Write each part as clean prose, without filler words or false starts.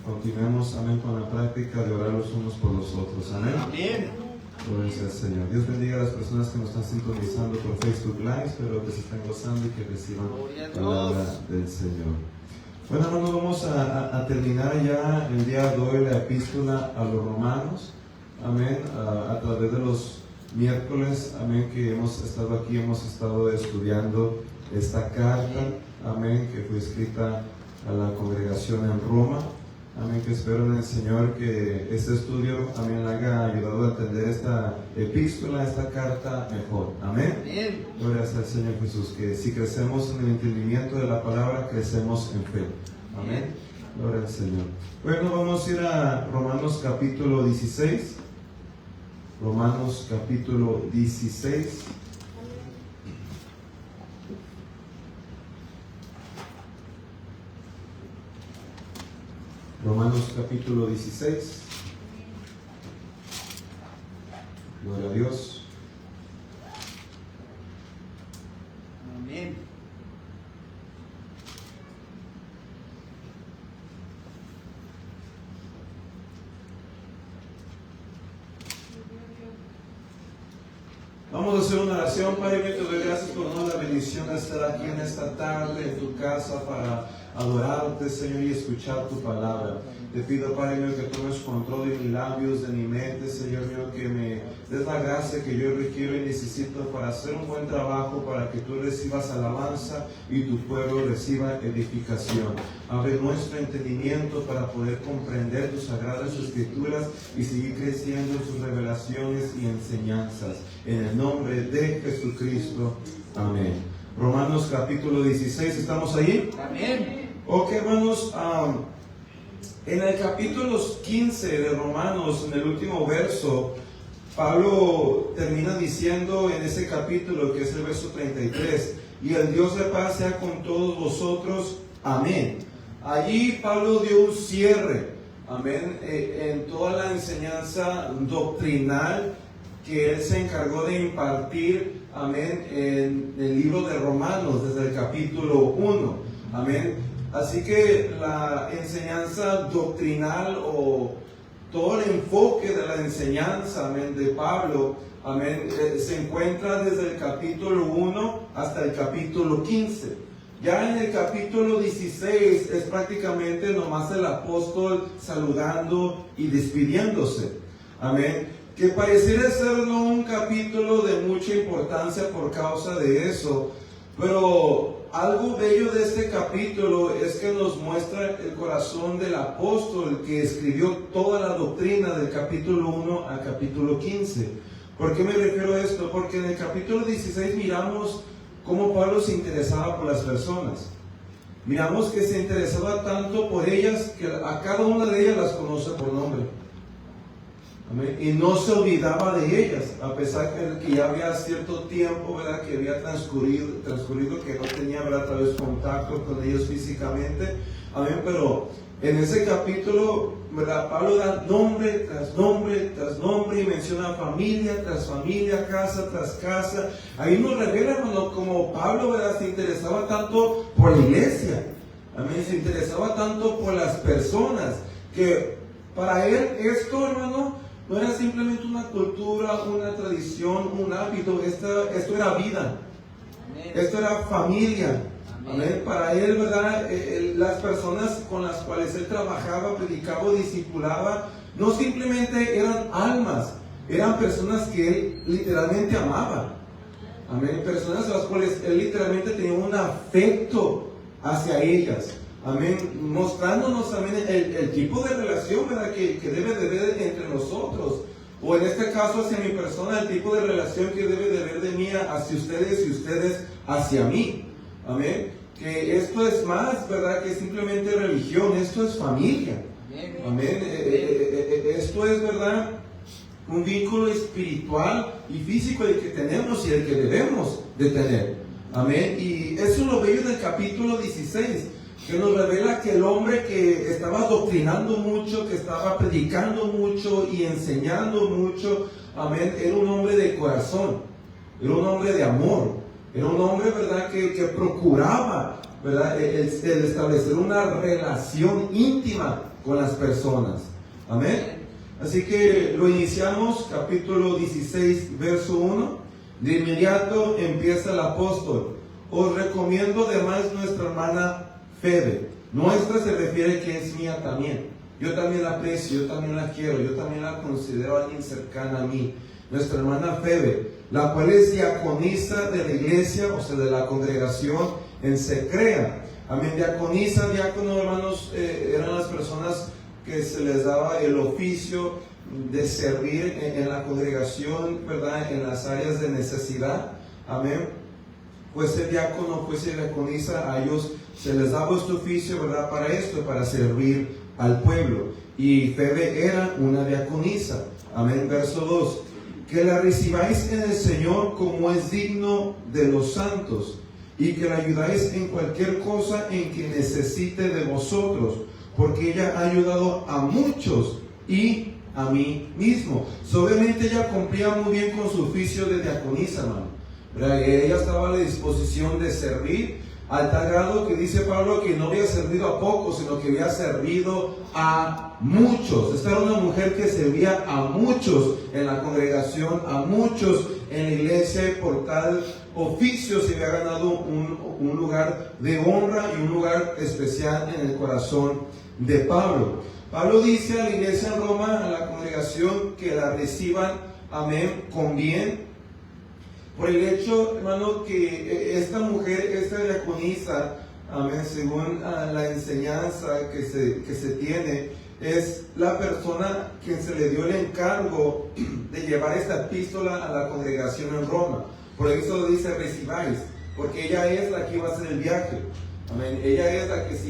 Continuemos, amén, con la práctica de orar los unos por los otros, amén. Amén. Gloria al Señor. Dios bendiga a las personas que nos están sintonizando por Facebook Live. Espero que se estén gozando y que reciban la palabra del Señor. Bueno, hermanos, vamos a terminar ya el día de hoy la epístola a los romanos, amén, a través de los miércoles, amén, que hemos estado aquí, hemos estado estudiando esta carta, amén, que fue escrita a la congregación en Roma. Amén, que espero en el Señor que este estudio también le haya ayudado a entender esta epístola, esta carta mejor. Amén. Amén. Gloria al Señor Jesús, que si crecemos en el entendimiento de la palabra, crecemos en fe. Amén. Gloria al Señor. Bueno, vamos a ir a Romanos capítulo 16. Romanos capítulo 16. Romanos capítulo 16. Gloria a Dios. Amén. Vamos a hacer una oración. Padre mío, te doy gracias por darnos la bendición de estar aquí en esta tarde en tu casa para adorarte, Señor, y escuchar tu palabra. Te pido, Padre mío, que tomes control de mis labios, de mi mente, Señor mío, que me des la gracia que yo requiero y necesito para hacer un buen trabajo, para que tú recibas alabanza y tu pueblo reciba edificación. Abre nuestro entendimiento para poder comprender tus sagradas escrituras y seguir creciendo en sus revelaciones y enseñanzas. En el nombre de Jesucristo. Amén. Romanos capítulo 16, ¿estamos ahí? Amén. Ok, hermanos, en el capítulo 15 de Romanos, en el último verso, Pablo termina diciendo en ese capítulo, que es el verso 33, y el Dios de paz sea con todos vosotros. Amén. Allí Pablo dio un cierre, amén, en toda la enseñanza doctrinal que él se encargó de impartir, amén, en el libro de Romanos, desde el capítulo 1, amén. Así que la enseñanza doctrinal o todo el enfoque de la enseñanza, amén, de Pablo, amén, se encuentra desde el capítulo 1 hasta el capítulo 15. Ya en el capítulo 16 es prácticamente nomás el apóstol saludando y despidiéndose, amén. Que pareciera ser no un capítulo de mucha importancia por causa de eso, pero algo bello de este capítulo es que nos muestra el corazón del apóstol que escribió toda la doctrina del capítulo 1 al capítulo 15. ¿Por qué me refiero a esto? Porque en el capítulo 16 miramos cómo Pablo se interesaba por las personas. Miramos que se interesaba tanto por ellas que a cada una de ellas las conoce por nombre. Amén. Y no se olvidaba de ellas, a pesar que ya había cierto tiempo, ¿verdad?, que había transcurrido que no tenía, ¿verdad?, tal vez contacto con ellos físicamente. Amén. Pero en ese capítulo, ¿verdad?, Pablo da nombre tras nombre tras nombre y menciona familia tras familia, casa tras casa. Ahí nos revela, hermano, como Pablo, ¿verdad?, se interesaba tanto por la iglesia. Amén. Se interesaba tanto por las personas, que para él esto, hermano, no era simplemente una cultura, una tradición, un hábito. Esto era vida. Amén. Esto era familia. Amén. Amén. Para él, ¿verdad?, las personas con las cuales él trabajaba, predicaba, discipulaba, no simplemente eran almas, eran personas que él literalmente amaba. Amén. Personas a las cuales él literalmente tenía un afecto hacia ellas. Amén, mostrándonos también el tipo de relación, ¿verdad?, que debe de haber entre nosotros, o en este caso hacia mi persona, el tipo de relación que debe de haber de mí hacia ustedes y ustedes hacia mí. Amén, que esto es más, ¿verdad?, que simplemente religión, esto es familia. Amén, esto es, ¿verdad?, un vínculo espiritual y físico el que tenemos y el que debemos de tener. Amén, y eso es lo bello del capítulo 16. Que nos revela que el hombre que estaba doctrinando mucho, que estaba predicando mucho y enseñando mucho, amén, era un hombre de corazón, era un hombre de amor, era un hombre, ¿verdad?, que procuraba ¿verdad? El establecer una relación íntima con las personas. Amén. Así que lo iniciamos, capítulo 16, verso 1. De inmediato empieza el apóstol. Os recomiendo además nuestra hermana Febe. Nuestra se refiere que es mía también. Yo también la aprecio, yo también la quiero, yo también la considero alguien cercana a mí. Nuestra hermana Febe, la cual es diaconisa de la iglesia, o sea, de la congregación en Secrea. Amén. Diaconisa, diácono, hermanos, eran las personas que se les daba el oficio de servir en la congregación, ¿verdad? En las áreas de necesidad. Amén. Pues el diácono, pues el diaconisa, a ellos se les daba este oficio, ¿verdad? Para esto, para servir al pueblo. Y Febe era una diaconisa. Amén. Verso 2. Que la recibáis en el Señor como es digno de los santos, y que la ayudáis en cualquier cosa en que necesite de vosotros, porque ella ha ayudado a muchos y a mí mismo. Obviamente ella cumplía muy bien con su oficio de diaconisa, hermano. Ella estaba a la disposición de servir, al tal grado que dice Pablo que no había servido a pocos, sino que había servido a muchos. Esta era una mujer que servía a muchos en la congregación, a muchos en la iglesia, y por tal oficio se había ganado un lugar de honra y un lugar especial en el corazón de Pablo. Pablo dice a la iglesia en Roma, a la congregación, que la reciban, amén, con bien, por el hecho, hermano, que esta mujer, esta diaconisa, amén, según la enseñanza que se tiene, es la persona quien se le dio el encargo de llevar esta epístola a la congregación en Roma. Por eso dice recibáis, porque ella es la que iba a hacer el viaje. Amén. Ella es la que se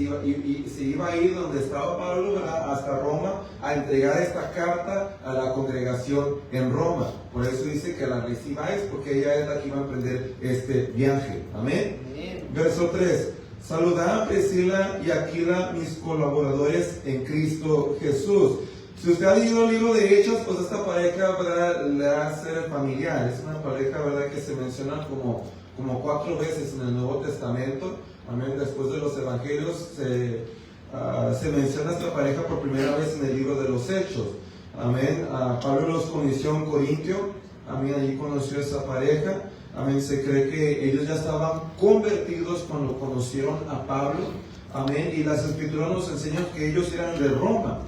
iba a ir donde estaba Pablo, ¿verdad? Hasta Roma, a entregar esta carta a la congregación en Roma. Por eso dice que la recibáis, porque ella es la que iba a emprender este viaje. Amén. Amén. Verso 3. Saludad a Priscila y Aquila, mis colaboradores en Cristo Jesús. Si usted ha leído el libro de Hechos, pues esta pareja, ¿verdad?, le va a ser familiar. Es una pareja, ¿verdad?, que se menciona como 4 veces en el Nuevo Testamento. Amén. Después de los evangelios se menciona esta pareja por primera vez en el libro de los Hechos. Amén. Pablo los conoció en Corintio. Amén. Allí conoció a esa pareja. Amén. Se cree que ellos ya estaban convertidos cuando conocieron a Pablo. Amén. Y las escrituras nos enseñan que ellos eran de Roma.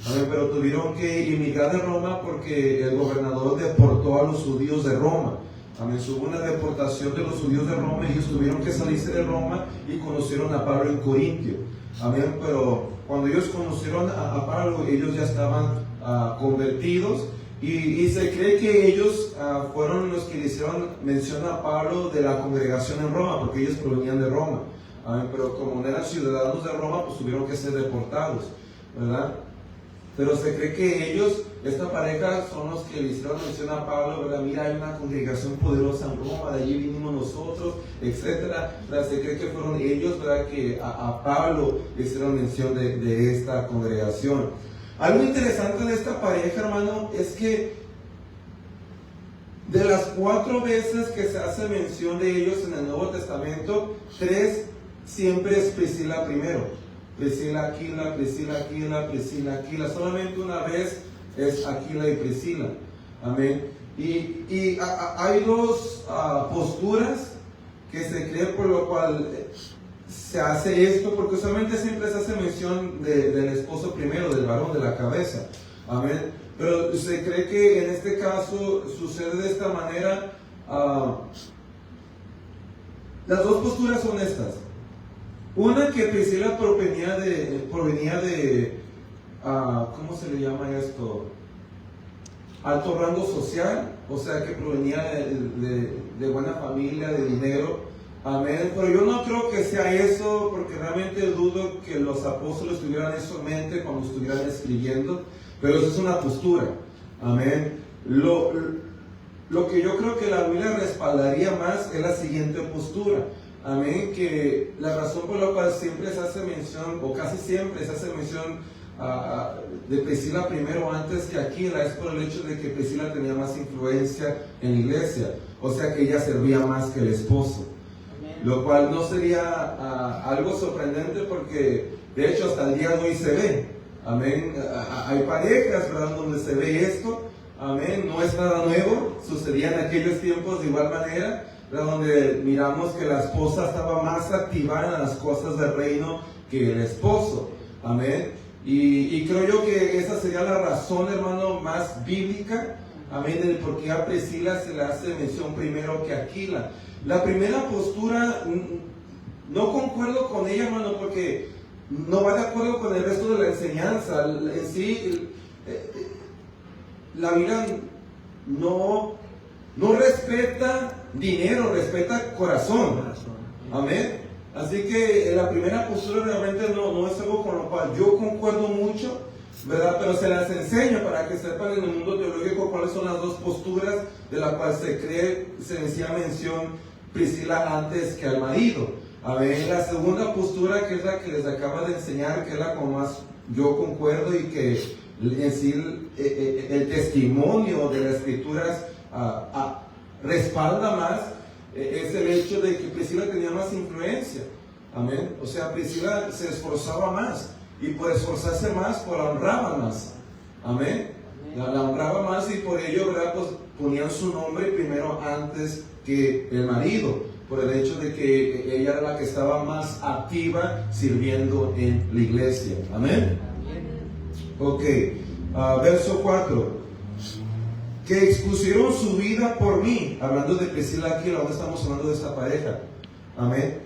Amén. Pero tuvieron que emigrar de Roma porque el gobernador deportó a los judíos de Roma. Amén. Hubo una deportación de los judíos de Roma y ellos tuvieron que salirse de Roma y conocieron a Pablo en Corintio. Amén. Pero cuando ellos conocieron a Pablo, ellos ya estaban convertidos y se cree que ellos fueron los que le hicieron mención a Pablo de la congregación en Roma, porque ellos provenían de Roma. Amén. Pero como no eran ciudadanos de Roma, pues tuvieron que ser deportados, ¿verdad? Pero se cree que ellos, esta pareja, son los que le hicieron mención a Pablo, ¿verdad? Mira, hay una congregación poderosa en Roma, de allí vinimos nosotros, etc. Se cree que fueron ellos, ¿verdad?, que a Pablo le hicieron mención de esta congregación. Algo interesante de esta pareja, hermano, es que de las 4 veces que se hace mención de ellos en el Nuevo Testamento, 3 siempre es Priscila primero. Priscila, Aquila, Priscila, Aquila, Priscila, Aquila. Solamente una vez es Aquila y Priscila. Amén. Y hay 2 posturas que se cree por lo cual se hace esto, porque usualmente siempre se hace mención del esposo primero, del varón, de la cabeza. Amén. Pero se cree que en este caso sucede de esta manera. Las 2 posturas son estas. Una, que Priscila provenía de ¿cómo se le llama esto? Alto rango social, o sea que provenía de buena familia, de dinero. Amén. Pero yo no creo que sea eso, porque realmente dudo que los apóstoles tuvieran eso en mente cuando estuvieran escribiendo, pero eso es una postura. Amén. Lo que yo creo que la Biblia respaldaría más es la siguiente postura. Amén, que la razón por la cual siempre se hace mención, o casi siempre se hace mención de Priscila primero antes que Aquila, es por el hecho de que Priscila tenía más influencia en la iglesia, o sea que ella servía más que el esposo. Amén. lo cual no sería algo sorprendente porque de hecho hasta el día de hoy se ve, amén. Hay parejas, ¿verdad?, donde se ve esto, amén. No es nada nuevo, sucedía en aquellos tiempos de igual manera, ¿verdad?, donde miramos que la esposa estaba más activada en las cosas del reino que el esposo, amén. Y creo yo que esa sería la razón, hermano, más bíblica, amén, del por qué a Priscila se le hace mención primero que a Aquila. La primera postura, no concuerdo con ella, hermano, porque no va de acuerdo con el resto de la enseñanza. En sí, la Biblia no respeta dinero, respeta corazón. Amén. Así que la primera postura realmente no es algo con lo cual yo concuerdo mucho, ¿verdad? Pero se las enseño para que sepan en el mundo teológico cuáles son las dos posturas de las cuales se decía mención Priscila antes que al marido. A ver, la segunda postura, que es la que les acaba de enseñar, que es la con más yo concuerdo y que en sí el testimonio de las escrituras respalda más, es el hecho de que Priscila tenía más influencia. Amén. O sea, Priscila se esforzaba más y por esforzarse más, pues la honraba más. Amén. La honraba más y por ello, ¿verdad?, pues ponían su nombre primero antes que el marido, por el hecho de que ella era la que estaba más activa sirviendo en la iglesia. Amén. Ok, verso 4. Que expusieron su vida por mí, hablando de Priscila y Aquila, donde estamos hablando de esta pareja. Amén.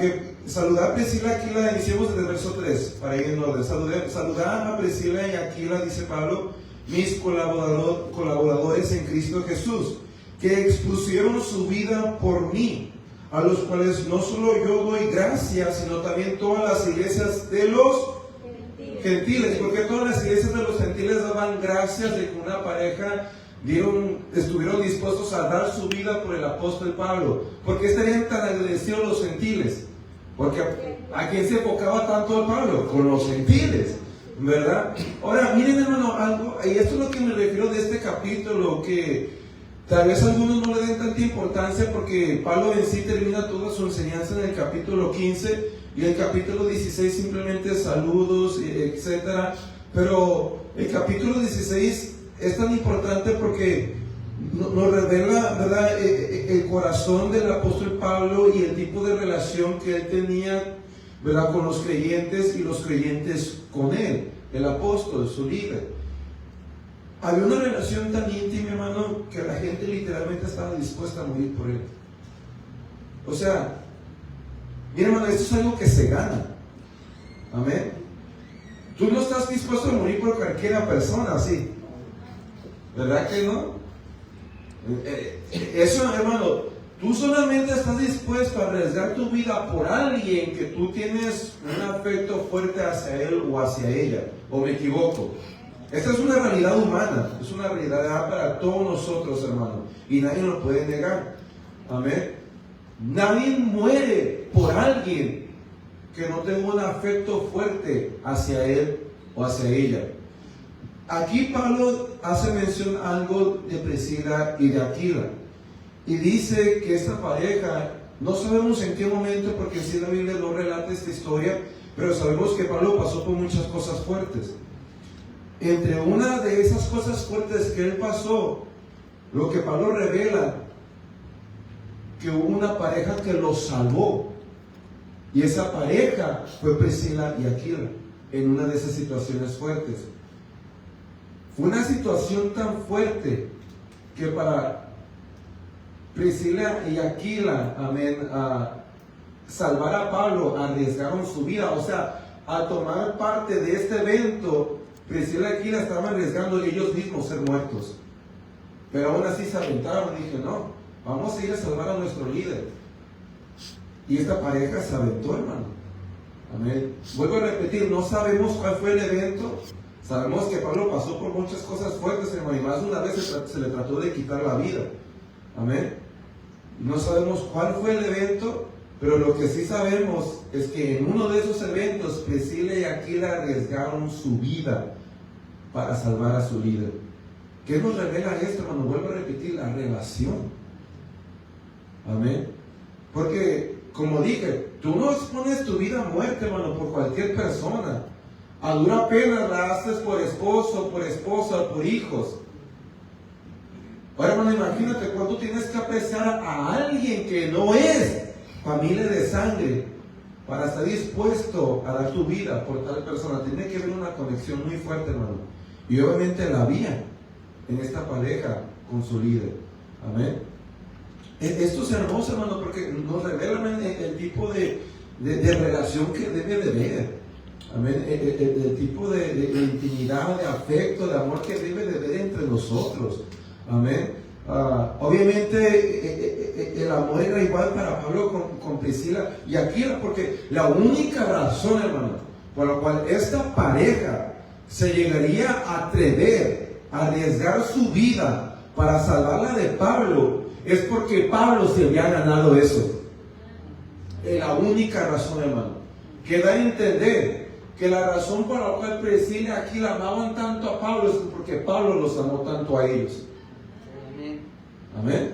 Que saludar a Priscila y Aquila, iniciemos desde el verso 3, para ir en orden. Saludar a Priscila y Aquila, dice Pablo, mis colaboradores en Cristo Jesús, que expusieron su vida por mí, a los cuales no solo yo doy gracias, sino también todas las iglesias de los gentiles, porque todas las iglesias de los gentiles daban gracias de que una pareja estuvieron dispuestos a dar su vida por el apóstol Pablo. ¿Por qué estarían tan agradecidos los gentiles? Porque ¿a quién se enfocaba tanto Pablo? Con los gentiles, ¿verdad? Ahora, miren, hermano, algo, y esto es lo que me refiero de este capítulo, que tal vez algunos no le den tanta importancia, porque Pablo en sí termina toda su enseñanza en el capítulo 15, y en el capítulo 16 simplemente saludos, etcétera. Pero el capítulo 16 es tan importante porque nos revela, ¿verdad?, el corazón del apóstol Pablo y el tipo de relación que él tenía, ¿verdad?, con los creyentes y los creyentes con él, el apóstol, su líder. Había una relación tan íntima, hermano, que la gente literalmente estaba dispuesta a morir por él. O sea, mira, hermano, esto es algo que se gana. Amén. Tú no estás dispuesto a morir por cualquier persona, ¿sí? ¿Verdad que no? Eso, hermano, tú solamente estás dispuesto a arriesgar tu vida por alguien que tú tienes un afecto fuerte hacia él o hacia ella. ¿O me equivoco? Esta es una realidad humana, es una realidad para todos nosotros, hermano, y nadie lo puede negar. Amén. Nadie muere por alguien que no tenga un afecto fuerte hacia él o hacia ella. Aquí Pablo hace mención algo de Priscila y de Aquila, y dice que esta pareja, no sabemos en qué momento, porque si la Biblia no relata esta historia, pero sabemos que Pablo pasó por muchas cosas fuertes. Entre una de esas cosas fuertes que él pasó, lo que Pablo revela, que hubo una pareja que lo salvó, y esa pareja fue Priscila y Aquila, en una de esas situaciones fuertes. Fue una situación tan fuerte que para Priscila y Aquila, amén, salvar a Pablo, arriesgaron su vida. O sea, al tomar parte de este evento, Priscila y Aquila estaban arriesgando ellos mismos ser muertos. Pero aún así se aventaron y dije, no, vamos a ir a salvar a nuestro líder. Y esta pareja se aventó, hermano. Amén. Vuelvo a repetir, no sabemos cuál fue el evento. Sabemos que Pablo pasó por muchas cosas fuertes, hermano, y más de una vez se le trató de quitar la vida. Amén. No sabemos cuál fue el evento, pero lo que sí sabemos es que en uno de esos eventos, Priscila y Aquila arriesgaron su vida para salvar a su líder. ¿Qué nos revela esto, hermano? Vuelvo a repetir, la relación. Amén. Porque como dije, tú no expones tu vida a muerte, hermano, por cualquier persona. A dura pena la haces por esposo, por esposa, por hijos. Ahora, hermano, imagínate cuánto tienes que apreciar a alguien que no es familia de sangre para estar dispuesto a dar tu vida por tal persona. Tiene que haber una conexión muy fuerte, hermano. Y obviamente la había en esta pareja con su líder. Amén. Esto es hermoso, hermano, porque nos revela el tipo de relación que debe de haber. Amén. El tipo de intimidad, de afecto, de amor que debe de haber entre nosotros. Amén. Obviamente el amor era igual para Pablo con Priscila y Aquila, porque la única razón, hermano, por la cual esta pareja se llegaría a atrever a arriesgar su vida para salvarla de Pablo es porque Pablo se había ganado eso. Es la única razón, hermano, que da a entender que la razón por la cual Priscila y Aquila amaban tanto a Pablo es porque Pablo los amó tanto a ellos. Amén.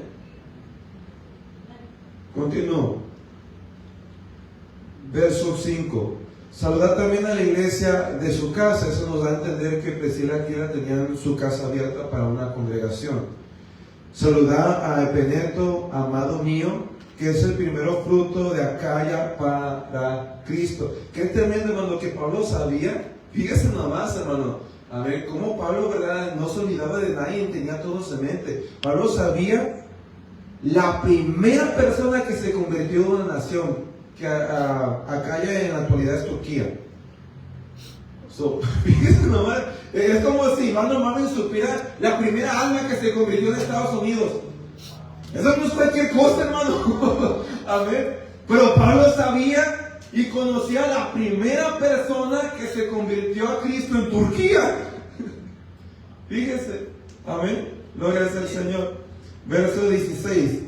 Continúo. Verso 5. Saludad también a la iglesia de su casa. Eso nos da a entender que Priscila y Aquila tenían su casa abierta para una congregación. Saludad a Epeneto, amado mío, que es el primero fruto de Acaya para Cristo. Qué tremendo, hermano, que Pablo sabía. Fíjese nomás, hermano. A ver, cómo Pablo, ¿verdad?, no se olvidaba de nadie, tenía todo en mente. Pablo sabía la primera persona que se convirtió en una nación, que Acaya en la actualidad es Turquía. Fíjense nomás, es como si Iván Marvin supiera la primera alma que se convirtió en Estados Unidos. Eso no es cualquier cosa, hermano. A ver, pero Pablo sabía y conocía a la primera persona que se convirtió a Cristo en Turquía. Fíjese. Amén. Gloria al Señor. Verso 16.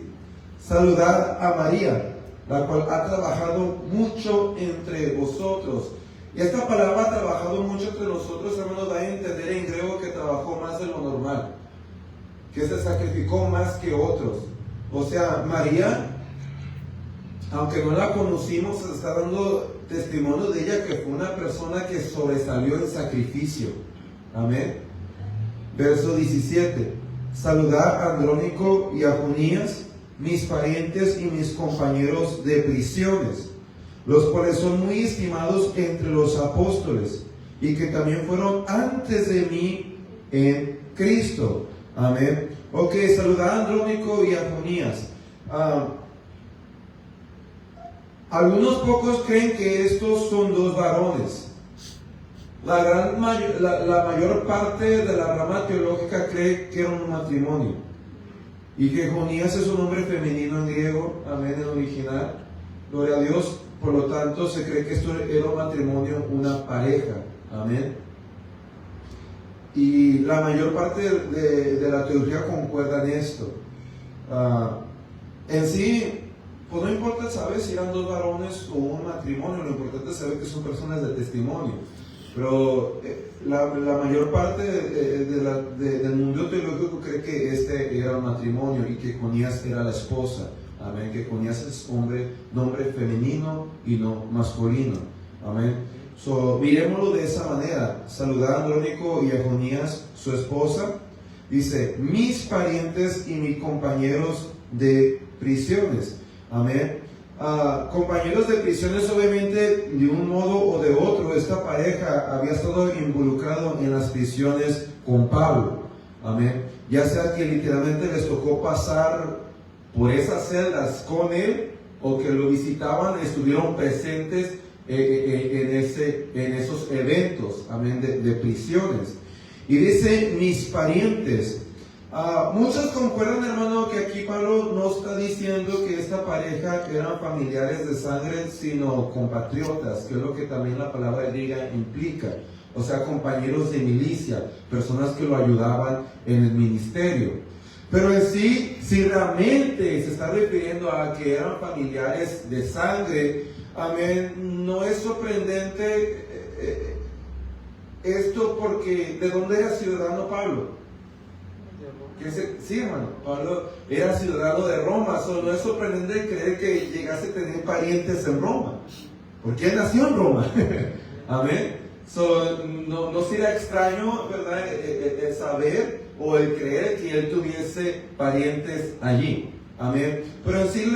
Saludad a María, la cual ha trabajado mucho entre vosotros. Y esta palabra ha trabajado mucho entre nosotros, hermanos, da a entender en griego que trabajó más de lo normal, que se sacrificó más que otros. O sea, María, aunque no la conocimos, se está dando testimonio de ella que fue una persona que sobresalió en sacrificio. Amén. Verso 17. Saludad a Andrónico y a Junías, mis parientes y mis compañeros de prisiones, los cuales son muy estimados entre los apóstoles y que también fueron antes de mí en Cristo. Amén. Ok, saludad a Andrónico y a Junías. Algunos pocos creen que estos son dos varones. La mayor parte de la rama teológica cree que era un matrimonio y que Junías es un nombre femenino en griego, amén, en original, gloria a Dios. Por lo tanto, se cree que esto era un matrimonio, una pareja, amén. Y la mayor parte de la teología concuerda en esto. En sí, pues no importa saber si eran dos varones o un matrimonio, lo importante es saber que son personas de testimonio. Pero la mayor parte del mundo teológico cree que este era un matrimonio y que Junías era la esposa. Amén. Que Junías es nombre femenino y no masculino. Amén. Miremoslo de esa manera. Saludad a Andrónico y a Junías, su esposa. Dice, mis parientes y mis compañeros de prisiones. Amén. Compañeros de prisiones, obviamente, de un modo o de otro, esta pareja había estado involucrado en las prisiones con Pablo. Amén. Ya sea que literalmente les tocó pasar por esas celdas con él, o que lo visitaban, estuvieron presentes en esos eventos, amén, de prisiones. Y dice, mis parientes. Muchos concuerdan, hermano, que aquí Pablo no está diciendo que esta pareja eran familiares de sangre, sino compatriotas, que es lo que también la palabra griega implica. O sea, compañeros de milicia, personas que lo ayudaban en el ministerio. Pero en sí, si realmente se está refiriendo a que eran familiares de sangre, amén, no es sorprendente esto, porque ¿de dónde era ciudadano Pablo? Sí, hermano, Pablo era ciudadano de Roma. No es sorprendente creer que llegase a tener parientes en Roma, porque él nació en Roma. Amén. No sería extraño, ¿verdad?, el saber o el creer que él tuviese parientes allí. Amén. Pero en sí,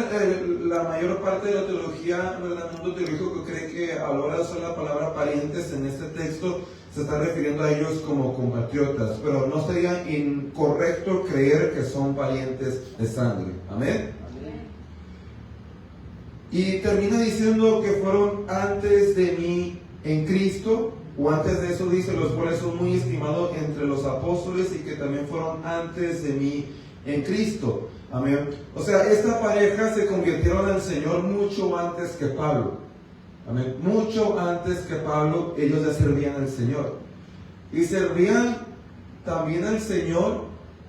la mayor parte de la teología, ¿verdad?, el mundo teológico cree que a la hora de usar la palabra parientes en este texto se está refiriendo a ellos como compatriotas, pero no sería incorrecto creer que son parientes de sangre. Amén. Y termina diciendo que fueron antes de mí en Cristo, o antes de eso dice, los cuales son muy estimados entre los apóstoles y que también fueron antes de mí en Cristo. Amén. O sea, esta pareja se convirtieron al Señor mucho antes que Pablo. Amén. Mucho antes que Pablo, ellos ya servían al Señor. Y servían también al Señor,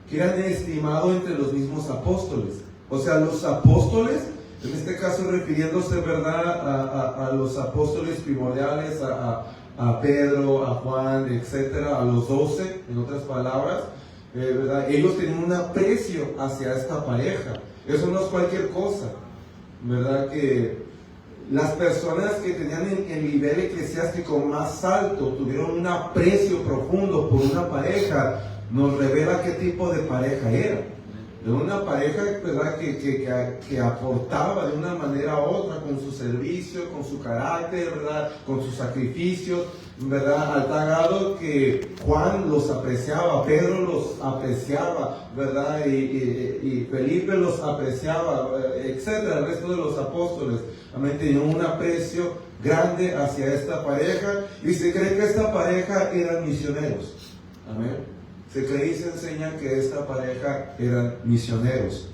que eran estimados entre los mismos apóstoles. O sea, los apóstoles, en este caso refiriéndose, ¿verdad?, a los apóstoles primordiales, a Pedro, a Juan, etcétera, a los 12, en otras palabras, ¿verdad? Ellos tenían un aprecio hacia esta pareja. Eso no es cualquier cosa, ¿verdad? Que las personas que tenían el nivel eclesiástico más alto tuvieron un aprecio profundo por una pareja. Nos revela qué tipo de pareja era. De una pareja, ¿verdad?, que aportaba de una manera u otra con su servicio, con su carácter, ¿verdad?, con sus sacrificios, ¿verdad?, al tal grado que Juan los apreciaba, Pedro los apreciaba, ¿verdad?, y Felipe los apreciaba, etcétera, el resto de los apóstoles. Amén, tenían un aprecio grande hacia esta pareja, y se cree que esta pareja eran misioneros. Amén. Se cree y se enseña que esta pareja eran misioneros.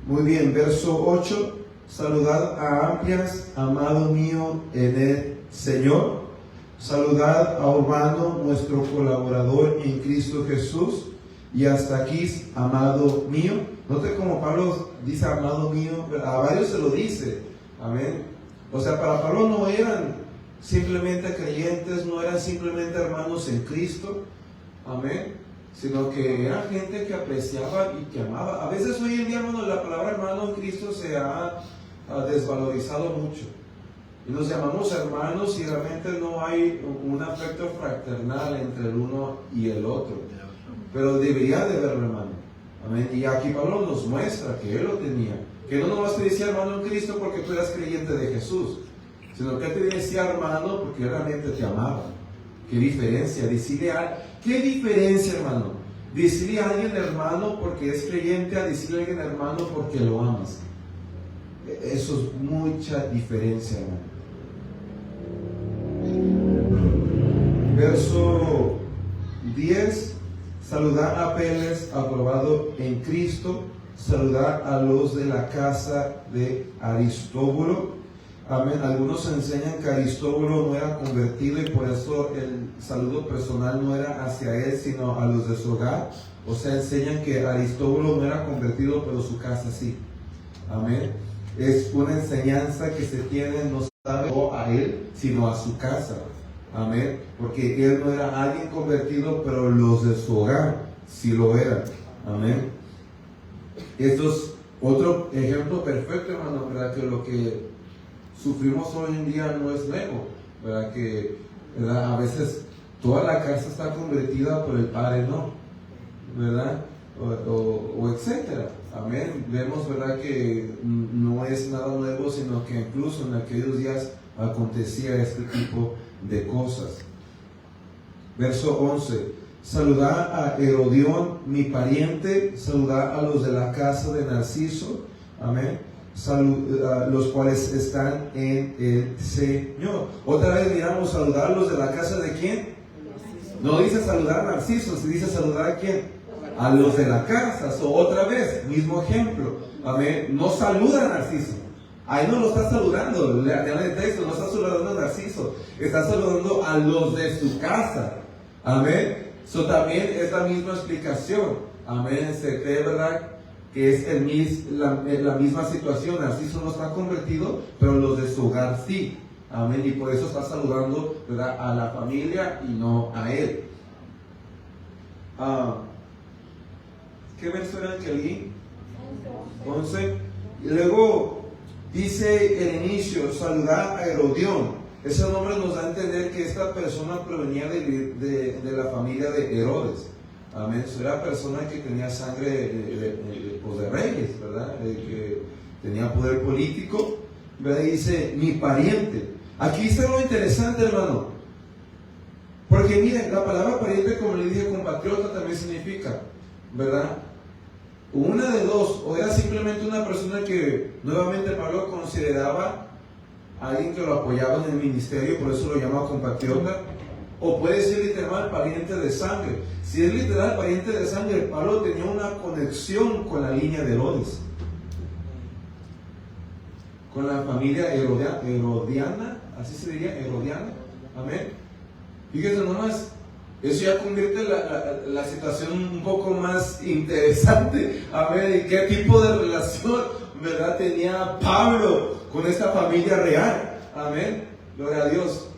Muy bien, verso 8. Saludad a Amplias, amado mío en el Señor. Saludad a Urbano, nuestro colaborador en Cristo Jesús. Y hasta aquí, amado mío. Note como Pablo dice amado mío, a varios se lo dice. Amén. O sea, para Pablo no eran simplemente creyentes, no eran simplemente hermanos en Cristo, amén, sino que eran gente que apreciaba y que amaba. A veces hoy en día, hermano, la palabra hermano en Cristo se ha desvalorizado mucho, y nos llamamos hermanos y realmente no hay un afecto fraternal entre el uno y el otro, pero debería de haberlo, hermano, amén. Y aquí Pablo nos muestra que él lo tenía, que no nomás te decía hermano en Cristo porque tú eras creyente de Jesús, sino que te decía hermano porque realmente te amaba. ¿Qué diferencia? ¿Qué diferencia, hermano? Decirle a alguien hermano porque es creyente, a decirle a alguien hermano porque lo amas. Eso es mucha diferencia, hermano. Verso 10. Saludar a Apeles, aprobado en Cristo. Saludar a los de la casa de Aristóbulo. Amén. Algunos enseñan que Aristóbulo no era convertido y por eso el saludo personal no era hacia él, sino a los de su hogar. O sea, enseñan que Aristóbulo no era convertido, pero su casa sí. Amén. Es una enseñanza que se tiene, no sabe a él, sino a su casa. Amén. Porque él no era alguien convertido, pero los de su hogar sí lo eran. Amén. Esto es otro ejemplo perfecto, hermano, ¿verdad? Que lo que sufrimos hoy en día no es nuevo, ¿verdad? Que, ¿verdad?, a veces toda la casa está convertida, pero el padre no, ¿verdad? O etcétera. Amén. Vemos, ¿verdad?, que no es nada nuevo, sino que incluso en aquellos días acontecía este tipo de cosas. Verso 11. Saludad a Herodión, mi pariente, saludad a los de la casa de Narciso. Amén. Los cuales están en el Señor. Otra vez miramos, saludar a los de la casa de quién. No dice saludar a Narciso, se dice saludar a quién, a los de la casa. Otra vez, mismo ejemplo. Amén. No saluda a Narciso, ahí no lo está saludando. Lean el texto, no está saludando a Narciso, está saludando a los de su casa. Amén. También es la misma explicación. Amén. Se cree, ¿verdad?, que es la misma situación. Narciso no está convertido, pero los de su hogar sí. Amén. Y por eso está saludando, ¿verdad?, a la familia y no a él. ¿Qué verso era el que leí? 11. Y luego dice el inicio, saludar a Herodión. Ese nombre nos da a entender que esta persona provenía de la familia de Herodes. Amén. Era persona que tenía sangre de reyes, ¿verdad? Que tenía poder político. ¿Verdad? Y dice, mi pariente. Aquí está lo interesante, hermano. Porque miren, la palabra pariente, como le dije, compatriota también significa, ¿verdad? Una de dos, o era simplemente una persona que nuevamente Pablo consideraba a alguien que lo apoyaba en el ministerio, por eso lo llamaba compatriota, o puede ser literal pariente de sangre. Si es literal pariente de sangre, Pablo tenía una conexión con la línea de Herodes, con la familia herodiana, así se diría, herodiana. Amén. Fíjense nomás, eso ya convierte la situación un poco más interesante. A ver, ¿qué tipo de relación, verdad, tenía Pablo con esta familia real? Amén. Gloria a Dios.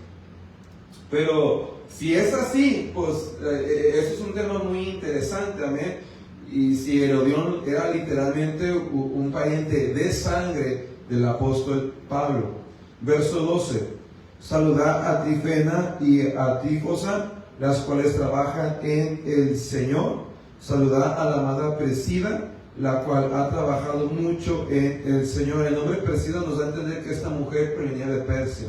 Pero si es así, pues eso es un tema muy interesante. Amén. Y si Herodión era literalmente un pariente de sangre del apóstol Pablo. Verso 12. Saludar a Trifena y a Trífosa, las cuales trabajan en el Señor. Saludar a la amada Priscila, la cual ha trabajado mucho en el Señor. El nombre Priscila nos da a entender que esta mujer provenía de Persia.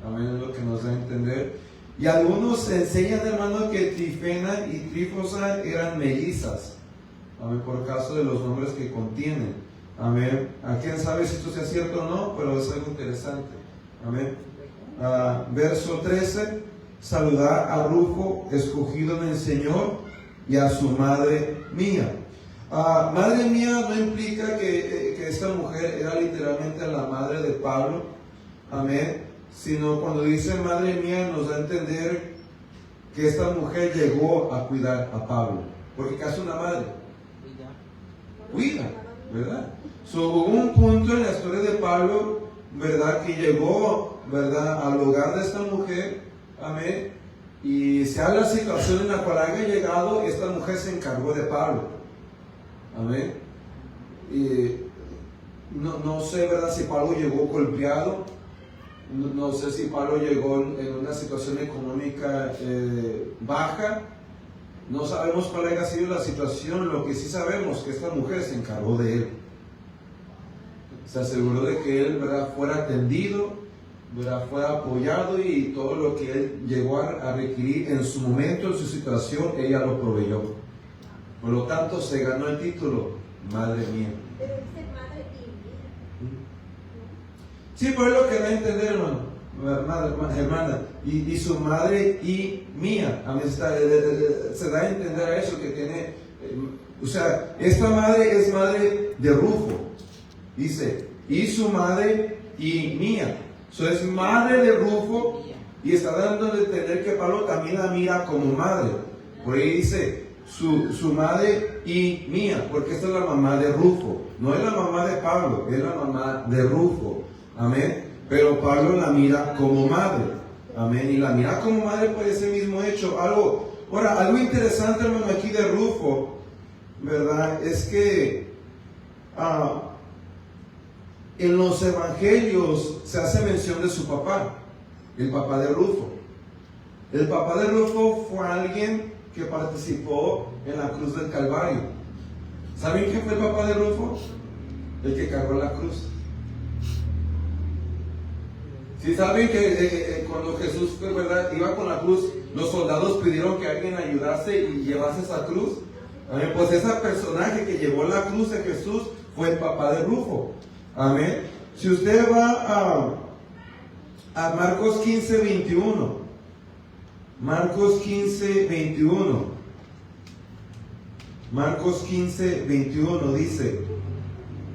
Amén, es lo que nos da a entender. Y algunos enseñan, hermano, que Trifena y Trífosa eran mellizas. Amén, por caso de los nombres que contienen. Amén. ¿A quién sabe si esto sea cierto o no? Pero es algo interesante. Amén. Verso 13. Saludar a Rufo, escogido en el Señor, y a su madre mía. Madre mía no implica que esta mujer era literalmente la madre de Pablo. Amén. Sino cuando dice madre mía nos da a entender que esta mujer llegó a cuidar a Pablo. Porque ¿qué hace una madre? Cuida, ¿verdad? Hubo un punto en la historia de Pablo, ¿verdad? Que llegó, ¿verdad? Al hogar de esta mujer. Amén. Y sea la situación en la cual haya llegado, esta mujer se encargó de Pablo. Amén. Y no sé, ¿verdad? Si Pablo llegó golpeado. No sé si Pablo llegó en una situación económica baja. No sabemos cuál haya sido la situación. Lo que sí sabemos es que esta mujer se encargó de él. Se aseguró de que él, ¿verdad?, fuera atendido, ¿verdad?, fuera apoyado, y todo lo que él llegó a requerir en su momento, en su situación, ella lo proveyó. Por lo tanto, se ganó el título, madre mía. Pero dice madre y mía. Sí, pero es lo que da a entender, hermana. Y su madre y mía. A mí se da a entender a eso que tiene. O sea, esta madre es madre de Rufo. Dice, y su madre y mía. So, es madre de Rufo, y está dando a entender que Pablo también la mira como madre. Por ahí dice, su madre y mía, porque esta es la mamá de Rufo. No es la mamá de Pablo, es la mamá de Rufo. Amén. Pero Pablo la mira como madre. Amén. Y la mira como madre por ese mismo hecho. Algo interesante, hermano, aquí de Rufo, ¿verdad? Es que en los evangelios se hace mención de su papá, el papá de Rufo. El papá de Rufo fue alguien que participó en la cruz del Calvario. ¿Saben quién fue el papá de Rufo? El que cargó la cruz. Si saben que cuando Jesús, ¿verdad?, iba con la cruz, los soldados pidieron que alguien ayudase y llevase esa cruz. Amén. Pues ese personaje que llevó la cruz de Jesús fue el papá de Rufo. Amén. Si usted va a Marcos 15, 21. Marcos 15, 21. Marcos 15, 21 dice: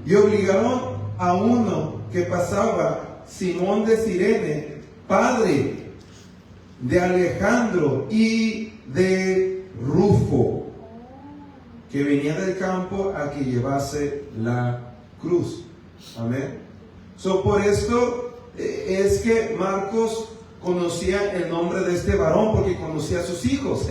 y obligaron a uno que pasaba, Simón de Cirene, padre de Alejandro y de Rufo, que venía del campo, a que llevase la cruz. Amén. Por esto es que Marcos conocía el nombre de este varón, porque conocía a sus hijos.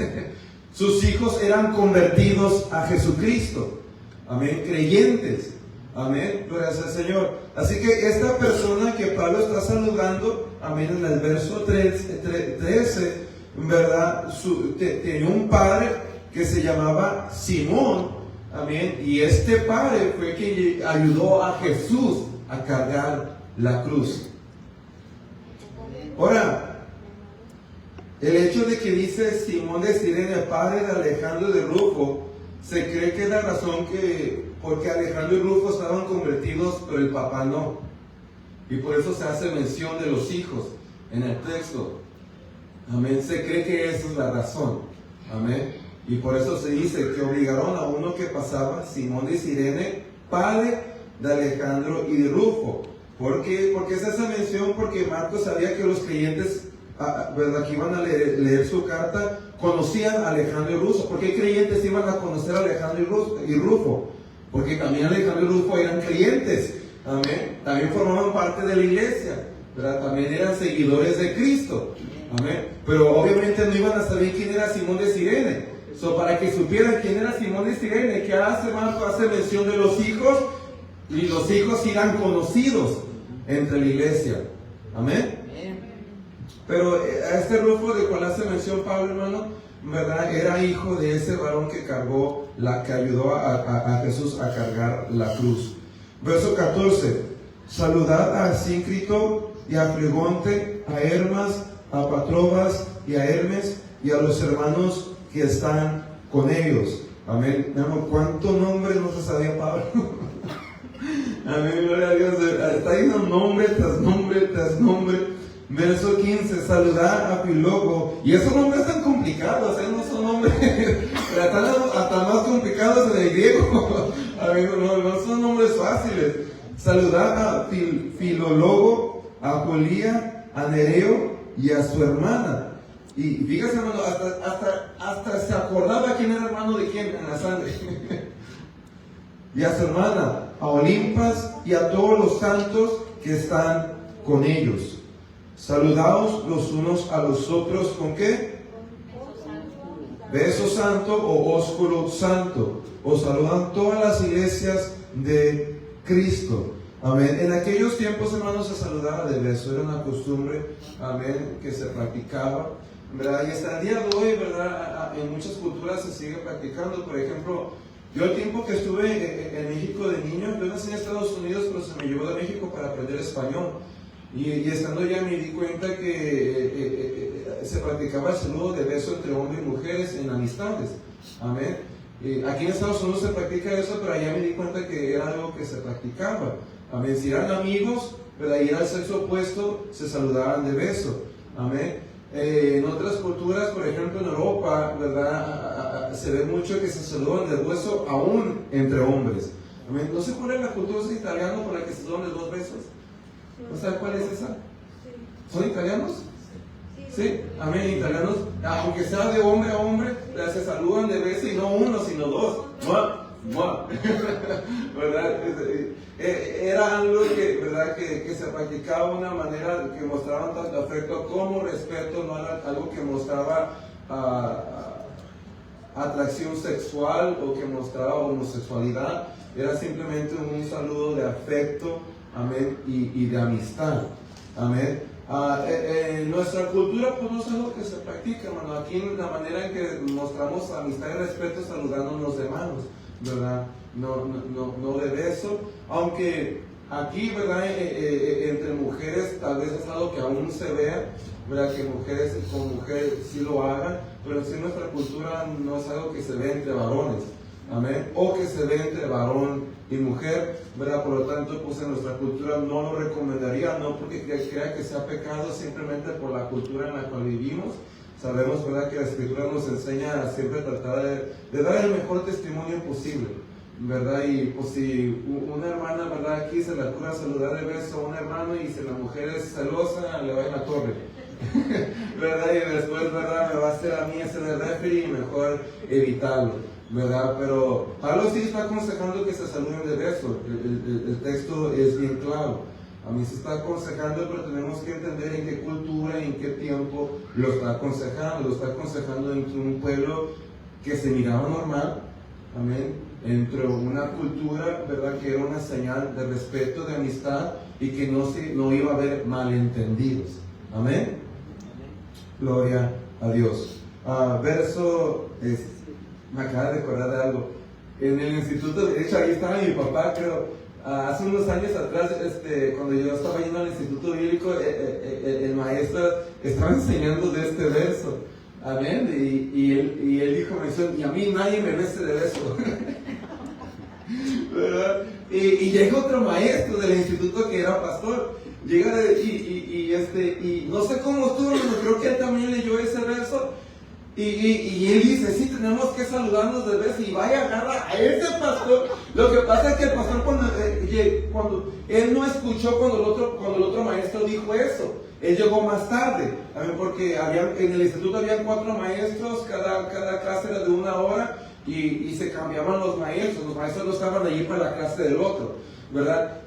sus hijos eran convertidos a Jesucristo. Amén, creyentes. Amén, gracias al Señor. Así que esta persona que Pablo está saludando, amén, en el verso 13, ¿verdad? Tenía un padre que se llamaba Simón, amén, y este padre fue quien ayudó a Jesús a cargar la cruz. Ahora, el hecho de que dice Simón de Cirene, padre de Alejandro de Rufo, se cree que es la razón porque Alejandro y Rufo estaban convertidos, pero el papá no. Y por eso se hace mención de los hijos en el texto. Amén. Se cree que esa es la razón. Amén. Y por eso se dice que obligaron a uno que pasaba, Simón de Cirene, padre de Alejandro y de Rufo. ¿Por qué? Porque es esa mención, porque Marcos sabía que los creyentes, ¿verdad?, que iban a leer su carta, conocían a Alejandro y Rufo. ¿Por qué creyentes iban a conocer a Alejandro y Rufo? Porque también Alejandro y Rufo eran creyentes. Amén. También formaban parte de la iglesia, ¿verdad? También eran seguidores de Cristo. Amén. Pero obviamente no iban a saber quién era Simón de Cirene. Para que supieran quién era Simón de Cirene, ¿qué hace Marcos? Hace mención de los hijos, y los hijos irán conocidos entre la iglesia. Amén. Pero a este Rufo de cual hace mención Pablo, hermano, ¿verdad?, era hijo de ese varón que ayudó a Jesús a cargar la cruz. Verso 14: saludad a Asíncrito y a Flegonte, a Hermas, a Patrobas y a Hermes, y a los hermanos que están con ellos. Amén. Hermano, ¿cuánto nombre no se sabía Pablo? Amén, gloria a Dios. Está diciendo nombre tras nombre tras nombre. Verso 15: saludar a Filólogo. Y esos nombres están complicados, no son nombres, están hasta más complicados en el griego. No son nombres fáciles. Saludar a Filólogo, a Jolía, a Nereo y a su hermana. Y fíjate, hermano, hasta se acordaba quién era hermano de quién en la sangre. Y a su hermana, a Olimpas y a todos los santos que están con ellos. Saludaos los unos a los otros, ¿con qué? Beso santo o ósculo santo. Os saludan todas las iglesias de Cristo. Amén. En aquellos tiempos, hermanos, se saludaba de beso. Era una costumbre, amén, que se practicaba, ¿verdad? Y hasta el día de hoy, ¿verdad?, en muchas culturas se sigue practicando. Por ejemplo, yo el tiempo que estuve en México de niño, yo nací en Estados Unidos, pero se me llevó de México para aprender español. Y estando ya me di cuenta que se practicaba el saludo de beso entre hombres y mujeres en amistades. Amén. Aquí en Estados Unidos se practica eso, pero allá me di cuenta que era algo que se practicaba. Amén. Si eran amigos, ¿verdad?, y era el sexo opuesto, se saludaban de beso. Amén. En otras culturas, por ejemplo en Europa, ¿verdad?, se ve mucho que se saludan de beso aún entre hombres. Amén. No sé cuál es la cultura italiana por la que se saludan de dos besos. ¿No sabe cuál es esa? ¿Son italianos? Sí, amén, italianos, aunque sea de hombre a hombre, se saludan de beso, y no uno, sino dos. ¡Mua! ¡Mua! ¿Verdad? Era algo que, ¿verdad?, que se practicaba de una manera que mostraba tanto afecto como respeto, no era algo que mostraba atracción sexual o que mostraba homosexualidad. Era simplemente un saludo de afecto, amén, y de amistad. Amén. En nuestra cultura, pues no es algo que se practica, hermano. Aquí la manera en que mostramos amistad y respeto es saludándonos de manos, ¿verdad? No de beso. Aunque aquí, ¿verdad?, entre mujeres tal vez es algo que aún se vea, ¿verdad?, que mujeres con mujeres sí lo hagan, pero en nuestra cultura no es algo que se ve entre varones. Amén. O que se ve entre varón y mujer, ¿verdad? Por lo tanto, pues en nuestra cultura no lo recomendaría, no porque crea que sea pecado, simplemente por la cultura en la cual vivimos. Sabemos, ¿verdad?, que la Escritura nos enseña a siempre tratar de dar el mejor testimonio posible, ¿verdad? Y pues si una hermana, ¿verdad?, aquí se le ocurre saludar de beso a un hermano, y si la mujer es celosa, le va en la torre. ¿Verdad? Y después, ¿verdad?, me va a hacer a mí hacer el referee, y mejor evitarlo, ¿verdad? Pero Pablo sí está aconsejando que se saluden de beso. El texto es bien claro. A mí se está aconsejando, pero tenemos que entender en qué cultura y en qué tiempo lo está aconsejando. Lo está aconsejando entre un pueblo que se miraba normal, amén, entre una cultura, ¿verdad?, que era una señal de respeto, de amistad, y que no iba a haber malentendidos, amén. Gloria a Dios. Me acaba de recordar de algo. En el instituto, de hecho ahí estaba mi papá, creo, hace unos años atrás, cuando yo estaba yendo al instituto bíblico, el maestro estaba enseñando de este verso, amén, y él dijo, y a mí nadie me veste de beso, ¿verdad? Y llega otro maestro del instituto que era pastor, llega y no sé cómo estuvo, pero creo que él también leyó ese verso. Y él dice, sí, tenemos que saludarnos de vez, y vaya, agarra a ese pastor. Lo que pasa es que el pastor cuando él no escuchó cuando el otro maestro dijo eso, él llegó más tarde, porque en el instituto había 4 maestros, cada clase era de 1 hora, y se cambiaban los maestros no estaban allí para la clase del otro, ¿verdad?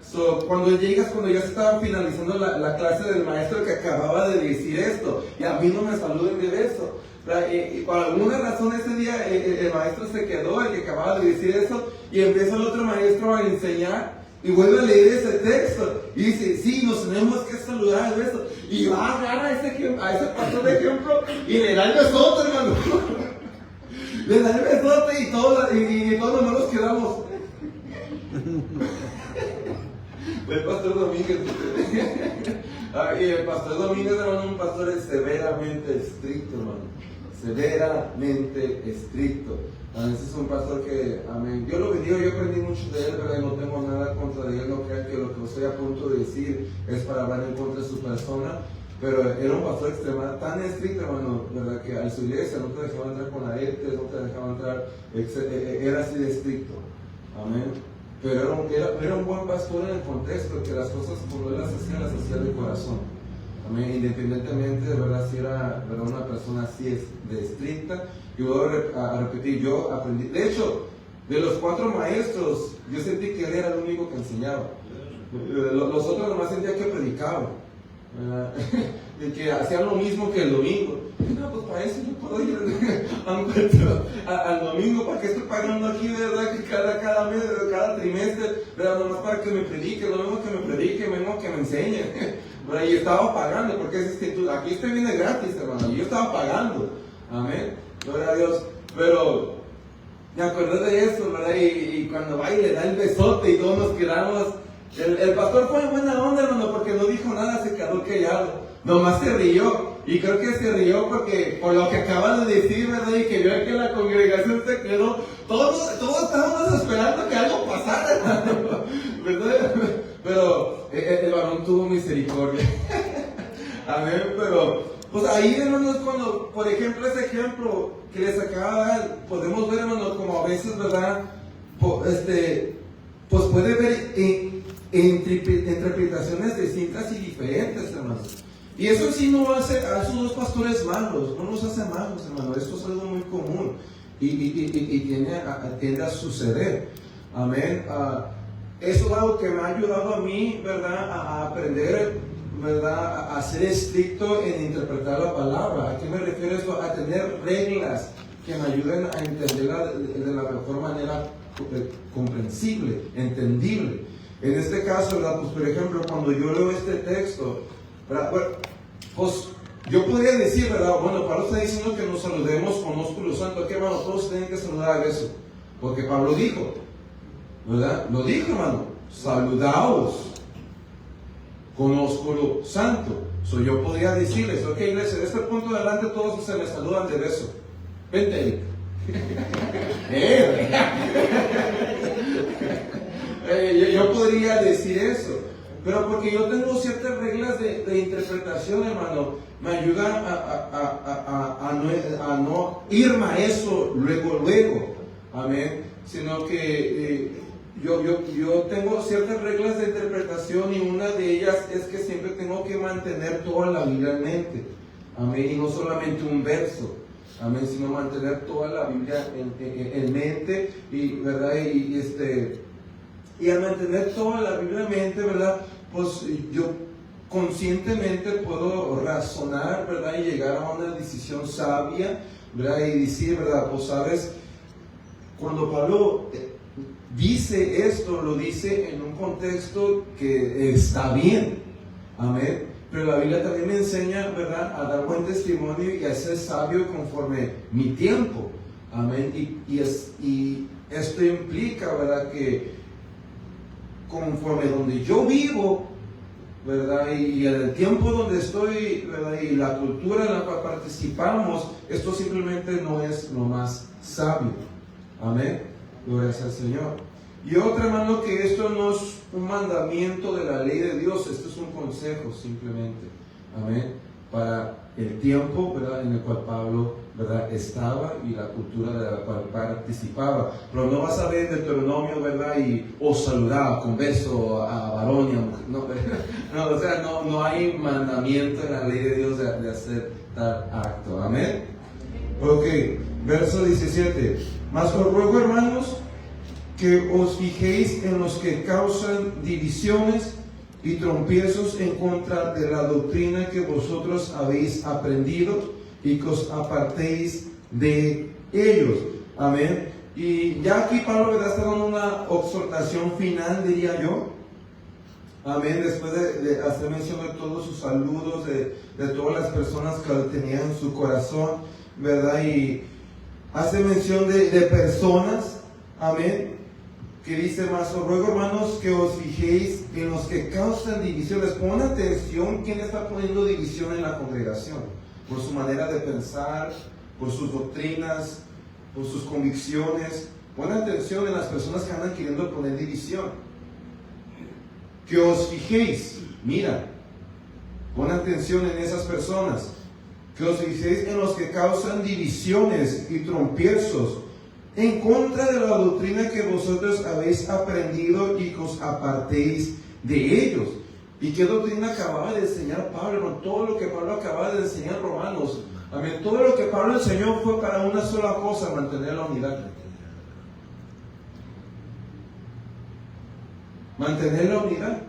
Cuando llegas, cuando ya se estaba finalizando la clase del maestro que acababa de decir esto, y a mí no me saluden de beso. Y por alguna razón ese día el maestro se quedó, el que acababa de decir eso, y empieza el otro maestro a enseñar y vuelve a leer ese texto y dice, sí, nos tenemos que saludar de beso, y va a agarrar a ese pastor de ejemplo y le da el besote, hermano. Le da el besote y todos nomás nos quedamos. El pastor Domínguez. Y el pastor Domínguez era un pastor severamente estricto, hermano. Severamente estricto. Ese es un pastor que, amén, Dios lo bendiga. Yo aprendí mucho de él, ¿verdad? No tengo nada contra de él. No crean que lo que estoy a punto de decir es para hablar en contra de su persona. Pero era un pastor tan estricto, hermano, ¿verdad? Que a su iglesia no te dejaba entrar con aretes, no te dejaba entrar, era así de estricto. Amén. Pero era un buen pastor en el contexto, que las cosas como él las hacía de corazón. Amén. Independientemente de verdad si era una persona así de estricta. Y voy a repetir, yo aprendí, de hecho, de los 4 maestros, yo sentí que él era el único que enseñaba. Los otros nomás sentía que predicaban. Y que hacían lo mismo que el domingo. No, pues para eso yo puedo ir al domingo, ¿para qué estoy pagando aquí, verdad? Que cada mes, cada trimestre, ¿verdad? Nomás para que me predique, no vengo que me predique, vengo que me enseñe, ¿verdad? Y yo estaba pagando, porque aquí usted viene gratis, hermano, yo estaba pagando, amén, gloria a Dios. Pero me acordé de eso, ¿verdad? Y cuando va y le da el besote y todos nos quedamos. El pastor fue en buena onda, hermano, porque no dijo nada, se quedó callado. Nomás se rió. Y creo que se rió por lo que acaba de decir, ¿verdad? Y que vio que la congregación se quedó. Todos estábamos esperando que algo pasara, hermano, ¿verdad? Pero el varón tuvo misericordia. Amén, pero pues ahí, hermanos, cuando, por ejemplo, ese ejemplo que les acaba de dar, podemos ver, hermanos, como a veces, ¿verdad? Pues puede ver interpretaciones distintas y diferentes, hermanos. Y eso sí no hace a esos 2 pastores malos, no los hace malos, hermano. Esto es algo muy común y tiende a suceder. Amén. Eso es algo que me ha ayudado a mí, ¿verdad? A aprender, ¿verdad? A ser estricto en interpretar la palabra. ¿A qué me refiero esto? A tener reglas que me ayuden a entenderla de la mejor manera comprensible, entendible. En este caso, ¿verdad? Pues por ejemplo, cuando yo leo este texto, ¿verdad? Pues yo podría decir, ¿verdad? Bueno, Pablo está diciendo que nos saludemos con ósculo santo. ¿Qué, hermano? Todos tienen que saludar a eso. Porque Pablo dijo, ¿verdad? Lo dijo, hermano. Saludaos con ósculo santo. So, yo podría decirles, ok, iglesia, de este punto de adelante todos se me saludan de beso. Vente, yo podría decir eso, pero porque yo tengo ciertas reglas de interpretación, hermano, me ayudan a no irme a eso luego, amén, sino que yo tengo ciertas reglas de interpretación, y una de ellas es que siempre tengo que mantener toda la Biblia en mente, amén, y no solamente un verso. Amén, sino mantener toda la Biblia en mente, y verdad, y al mantener toda la Biblia en mente, verdad, pues yo conscientemente puedo razonar, ¿verdad? Y llegar a una decisión sabia, ¿verdad? Y decir, ¿verdad? Pues sabes, cuando Pablo dice esto, lo dice en un contexto que está bien, amén. Pero la Biblia también me enseña, ¿verdad?, a dar buen testimonio y a ser sabio conforme mi tiempo, amén. Y esto implica, ¿verdad?, que conforme donde yo vivo, ¿verdad?, y en el tiempo donde estoy, ¿verdad?, y la cultura en la cual participamos, esto simplemente no es lo más sabio, amén. Gloria al Señor. Y otra, hermano, que esto no es un mandamiento de la ley de Dios, esto es un consejo simplemente, amén, para el tiempo, ¿verdad?, en el cual Pablo, ¿verdad?, estaba y la cultura de la cual participaba. Pero no vas a ver en Deuteronomio, ¿verdad?, y os saludaba con beso a varón y a mujer, no, o sea, no hay mandamiento en la ley de Dios de hacer tal acto, amén. Ok, verso 17. Mas os ruego, hermanos, que os fijéis en los que causan divisiones y tropiezos en contra de la doctrina que vosotros habéis aprendido y que os apartéis de ellos. Amén. Y ya aquí Pablo está dando una exhortación final, diría yo. Amén. Después de hacer mención de todos sus saludos, de todas las personas que lo tenían en su corazón, ¿verdad? Y hace mención de personas. Amén. Que dice más, os ruego, hermanos, que os fijéis en los que causan divisiones. Pon atención quién está poniendo división en la congregación, por su manera de pensar, por sus doctrinas, por sus convicciones. Pon atención en las personas que andan queriendo poner división. Que os fijéis, mira, pon atención en esas personas. Que os fijéis en los que causan divisiones y tropiezos en contra de la doctrina que vosotros habéis aprendido y que os apartéis de ellos. ¿Y qué doctrina acababa de enseñar Pablo, hermano? Todo lo que Pablo acababa de enseñar en Romanos. Amén. Todo lo que Pablo enseñó fue para una sola cosa: mantener la unidad. Mantener la unidad.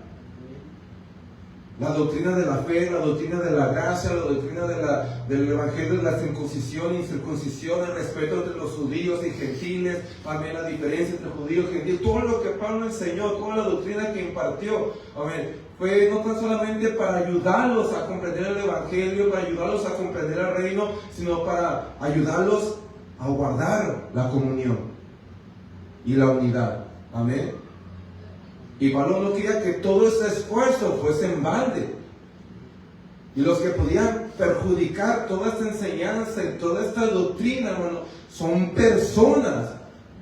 La doctrina de la fe, la doctrina de la gracia, la doctrina del evangelio de la circuncisión y incircuncisión, el respeto entre los judíos y gentiles, también la diferencia entre judíos y gentiles, todo lo que Pablo enseñó, toda la doctrina que impartió, amén, fue no tan solamente para ayudarlos a comprender el evangelio, para ayudarlos a comprender el reino, sino para ayudarlos a guardar la comunión y la unidad, amén. Y Pablo no quería que todo ese esfuerzo fuese en balde. Y los que podían perjudicar toda esta enseñanza y toda esta doctrina, hermano, son personas,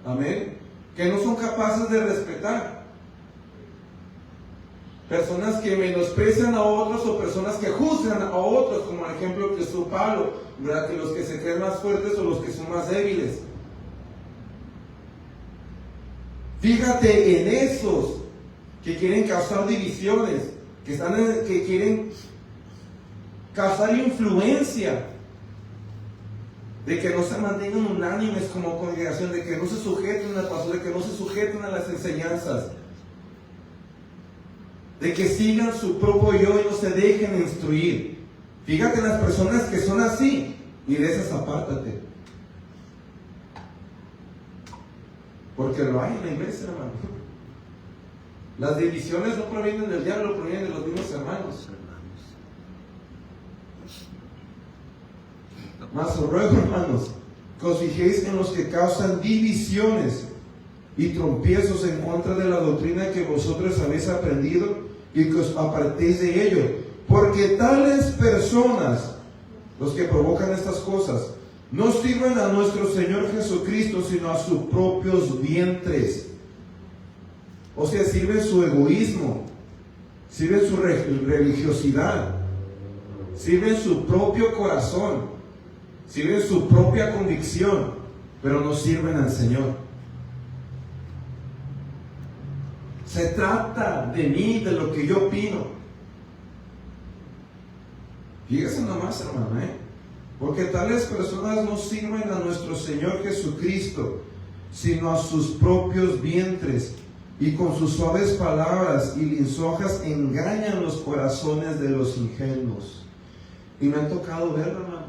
amén, que no son capaces de respetar. Personas que menosprecian a otros o personas que juzgan a otros, como el ejemplo que usó Pablo, ¿verdad? Que los que se creen más fuertes o los que son más débiles. Fíjate en esos que quieren causar divisiones, que quieren causar influencia, de que no se mantengan unánimes como congregación, de que no se sujeten al pastor, de que no se sujeten a las enseñanzas, de que sigan su propio yo y no se dejen instruir. Fíjate en las personas que son así y de esas apártate, porque lo hay en la iglesia, hermano. Las divisiones no provienen del diablo, provienen de los mismos hermanos. Mas os ruego, hermanos, que os fijéis en los que causan divisiones y tropiezos en contra de la doctrina que vosotros habéis aprendido y que os apartéis de ello. Porque tales personas, los que provocan estas cosas, no sirven a nuestro Señor Jesucristo, sino a sus propios vientres. O sea, sirven su egoísmo, sirven su religiosidad, sirven su propio corazón, sirven su propia convicción, pero no sirven al Señor. Se trata de mí, de lo que yo opino. Fíjese nomás, hermano, porque tales personas no sirven a nuestro Señor Jesucristo, sino a sus propios vientres, y con sus suaves palabras y lisonjas engañan los corazones de los ingenuos. Y me han tocado verlo, hermano.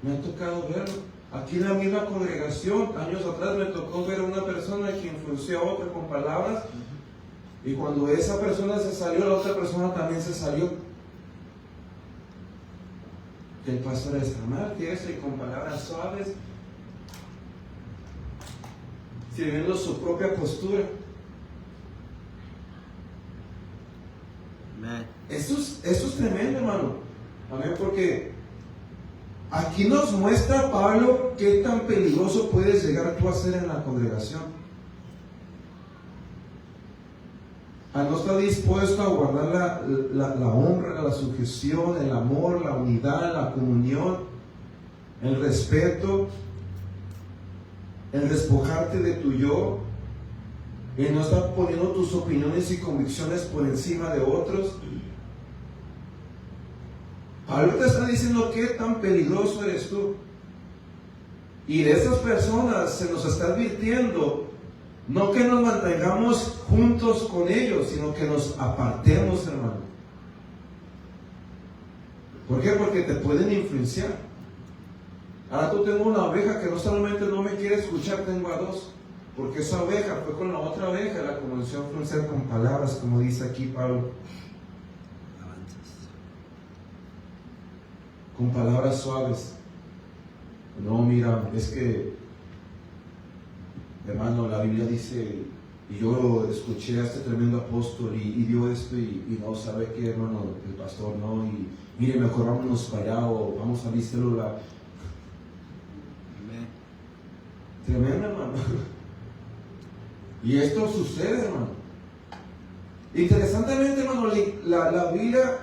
Me han tocado verlo. Aquí en la misma congregación, años atrás, me tocó ver a una persona que influenció a otra con palabras. Y cuando esa persona se salió, la otra persona también se salió. Que el pastor está mal, que eso, y con palabras suaves, sirviendo su propia postura. Amén. Eso es tremendo, hermano. Amén, porque aquí nos muestra Pablo qué tan peligroso puedes llegar tú a ser en la congregación. A no estar dispuesto a guardar la honra, la sujeción, el amor, la unidad, la comunión, el respeto, el despojarte de tu yo, el no estar poniendo tus opiniones y convicciones por encima de otros. Pablo te está diciendo qué tan peligroso eres tú. Y de esas personas se nos está advirtiendo, no que nos mantengamos juntos con ellos, sino que nos apartemos, hermano. ¿Por qué? Porque te pueden influenciar. Ahora tú tengo una oveja que no solamente no me quiere escuchar, tengo a dos. Porque esa oveja fue con la otra oveja, la comenzó a influenciar con palabras, como dice aquí Pablo. Con palabras suaves. No, mira, es que, hermano, la Biblia dice, y yo escuché a este tremendo apóstol y dio esto y no, ¿sabe qué, hermano? El pastor no, y mire, mejor vámonos para allá o vamos a mi célula. Amén. Tremendo, hermano. Y esto sucede, hermano. Interesantemente, hermano, la Biblia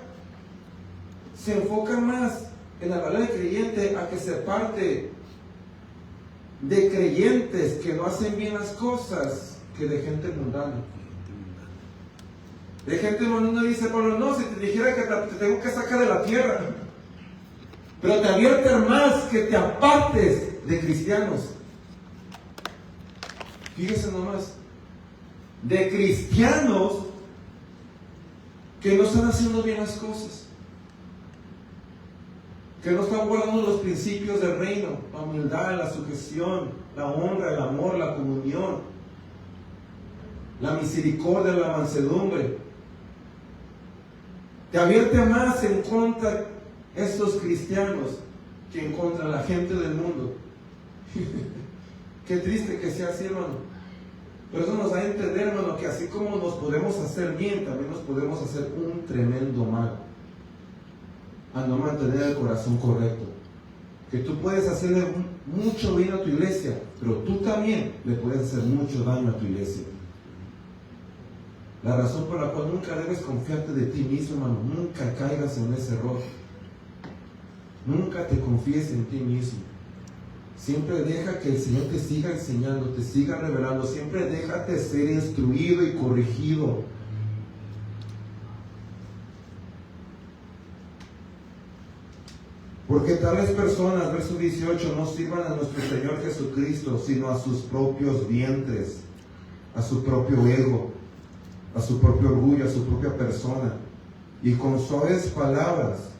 se enfoca más en la palabra de creyente a que se parte de creyentes que no hacen bien las cosas que de gente mundana. De gente mundana dice Pablo, no, si te dijera que te tengo que sacar de la tierra, pero te advierte más que te apartes de cristianos. Fíjese nomás, de cristianos que no están haciendo bien las cosas, que no están guardando los principios del reino, la humildad, la sujeción, la honra, el amor, la comunión, la misericordia, la mansedumbre. Te advierte más en contra de estos cristianos que en contra de la gente del mundo. Qué triste que sea así, hermano. Pero eso nos da a entender, hermano, que así como nos podemos hacer bien, también nos podemos hacer un tremendo mal a no mantener el corazón correcto. Que tú puedes hacerle mucho bien a tu iglesia, pero tú también le puedes hacer mucho daño a tu iglesia. La razón por la cual nunca debes confiarte de ti mismo, hermano, nunca caigas en ese error. Nunca te confíes en ti mismo. Siempre deja que el Señor te siga enseñando, te siga revelando. Siempre déjate ser instruido y corregido. Porque tales personas, verso 18, no sirvan a nuestro Señor Jesucristo, sino a sus propios vientres, a su propio ego, a su propio orgullo, a su propia persona. Y con suaves palabras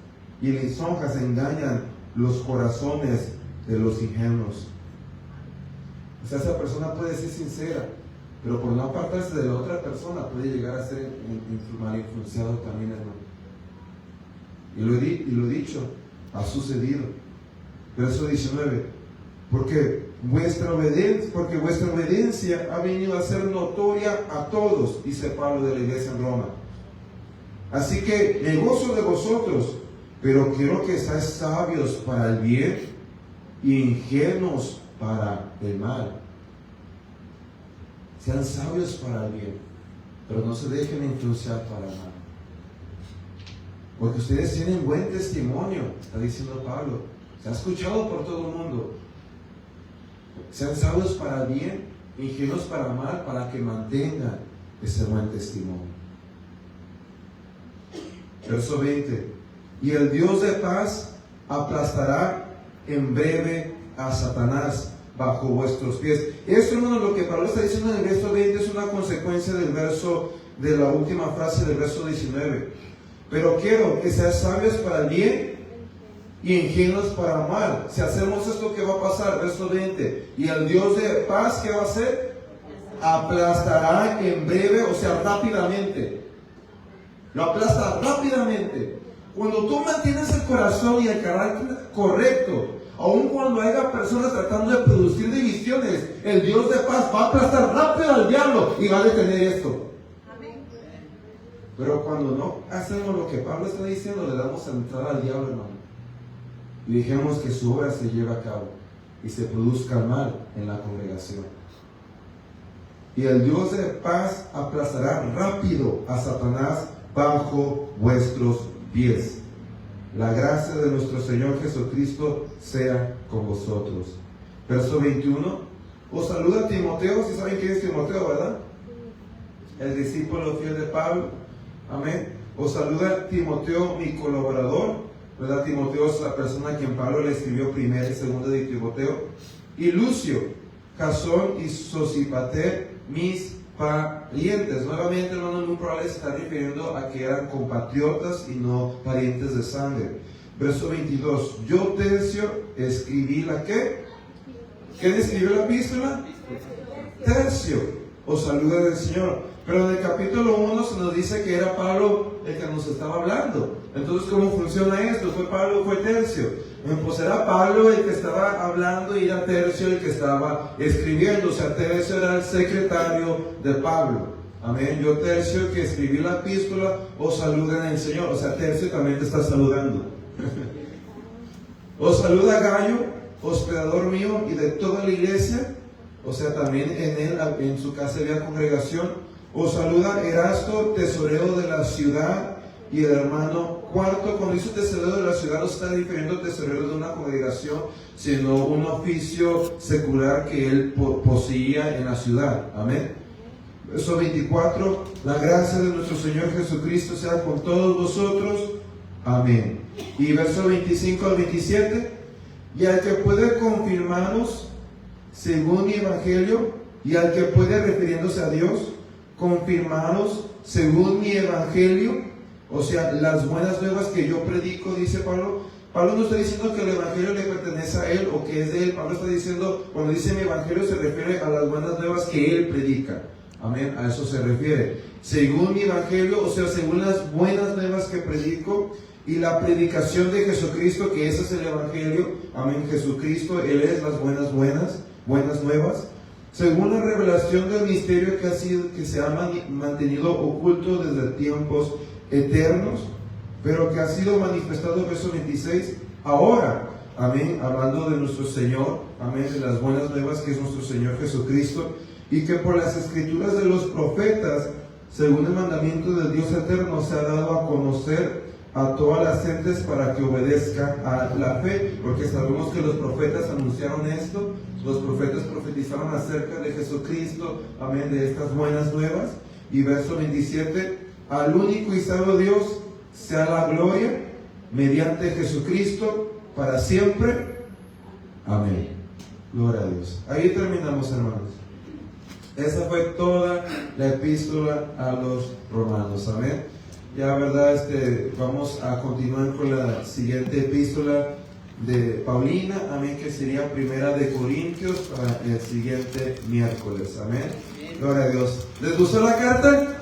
y lisonjas engañan los corazones de los ingenuos. O sea, esa persona puede ser sincera, pero por no apartarse de la otra persona puede llegar a ser mal influenciado también, hermano. Y lo he dicho, ha sucedido. Verso 19, porque vuestra obediencia ha venido a ser notoria a todos, dice Pablo de la iglesia en Roma. Así que me gozo de vosotros, pero quiero que seáis sabios para el bien y ingenuos para el mal. Sean sabios para el bien, pero no se dejen influenciar para el mal. Porque ustedes tienen buen testimonio, está diciendo Pablo. Se ha escuchado por todo el mundo. Sean sabios para el bien, ingenuos para el mal, para que mantengan ese buen testimonio. Verso 20. Y el Dios de paz aplastará en breve a Satanás bajo vuestros pies. Esto, hermano, lo que Pablo está diciendo en el verso 20 es una consecuencia del verso, de la última frase del verso 19. Pero quiero que seas sabios para el bien y ingenuos para el mal. Si hacemos esto, ¿qué va a pasar? Verso 20. Y el Dios de paz, ¿qué va a hacer? Aplastará en breve, o sea, rápidamente. Lo aplasta rápidamente. Cuando tú mantienes el corazón y el carácter correcto, aun cuando haya personas tratando de producir divisiones, el Dios de paz va a aplastar rápido al diablo y va a detener esto. Pero cuando no hacemos lo que Pablo está diciendo, le damos entrada al diablo, hermano. Y dejemos que su obra se lleve a cabo y se produzca mal en la congregación. Y el Dios de paz aplastará rápido a Satanás bajo vuestros pies. La gracia de nuestro Señor Jesucristo sea con vosotros. Verso 21. Os saluda Timoteo. Si saben quién es Timoteo, ¿verdad? El discípulo fiel de Pablo. Amén. Os saluda Timoteo, mi colaborador, ¿verdad? Timoteo es la persona a quien Pablo le escribió primera y segunda de Timoteo. Y Lucio, Jasón y Sosipater, mis parientes. Nuevamente, hermano, muy probable se está refiriendo a que eran compatriotas y no parientes de sangre. Verso 22. Yo, Tercio, escribí la ¿qué? ¿Quién escribió la epístola? Tercio. Os saluda del Señor. Pero en el capítulo 1 se nos dice que era Pablo el que nos estaba hablando. Entonces, ¿cómo funciona esto? ¿Fue Pablo o fue Tercio? Pues era Pablo el que estaba hablando y era Tercio el que estaba escribiendo. O sea, Tercio era el secretario de Pablo. Amén. Yo, Tercio, que escribí la epístola, os saluda en el Señor. O sea, Tercio también te está saludando. Os saluda Gallo, hospedador mío y de toda la iglesia. O sea, también en su casa había congregación. Os saluda Erasto, tesorero de la ciudad, y el hermano Cuarto. Cuando dice tesorero de la ciudad, no se está refiriendo a tesorero de una congregación, sino un oficio secular que él poseía en la ciudad. Amén. Verso 24. La gracia de nuestro Señor Jesucristo sea con todos vosotros. Amén. Y verso 25 al 27. Y al que puede confirmaros según mi evangelio, y al que puede, refiriéndose a Dios, confirmaros según mi evangelio, o sea, las buenas nuevas que yo predico, dice Pablo. Pablo no está diciendo que el evangelio le pertenece a él o que es de él. Pablo está diciendo, cuando dice mi evangelio, se refiere a las buenas nuevas que él predica. Amén, a eso se refiere. Según mi evangelio, o sea, según las buenas nuevas que predico y la predicación de Jesucristo, que ese es el evangelio. Amén, Jesucristo, él es las buenas nuevas. Según la revelación del misterio que se ha mantenido oculto desde tiempos eternos, pero que ha sido manifestado, verso 26, ahora, amén, hablando de nuestro Señor, amén, de las buenas nuevas que es nuestro Señor Jesucristo, y que por las escrituras de los profetas, según el mandamiento del Dios eterno, se ha dado a conocer a todas las gentes para que obedezcan a la fe, porque sabemos que los profetas anunciaron esto. Los profetas profetizaron acerca de Jesucristo, amén, de estas buenas nuevas. Y verso 27, al único y sabio Dios sea la gloria mediante Jesucristo para siempre. Amén. Gloria a Dios. Ahí terminamos, hermanos. Esa fue toda la epístola a los romanos. Amén. Ya, verdad, vamos a continuar con la siguiente epístola de Paulina, amén, que sería Primera de Corintios para el siguiente miércoles. Amén. Gloria a Dios. ¿Les gustó la carta?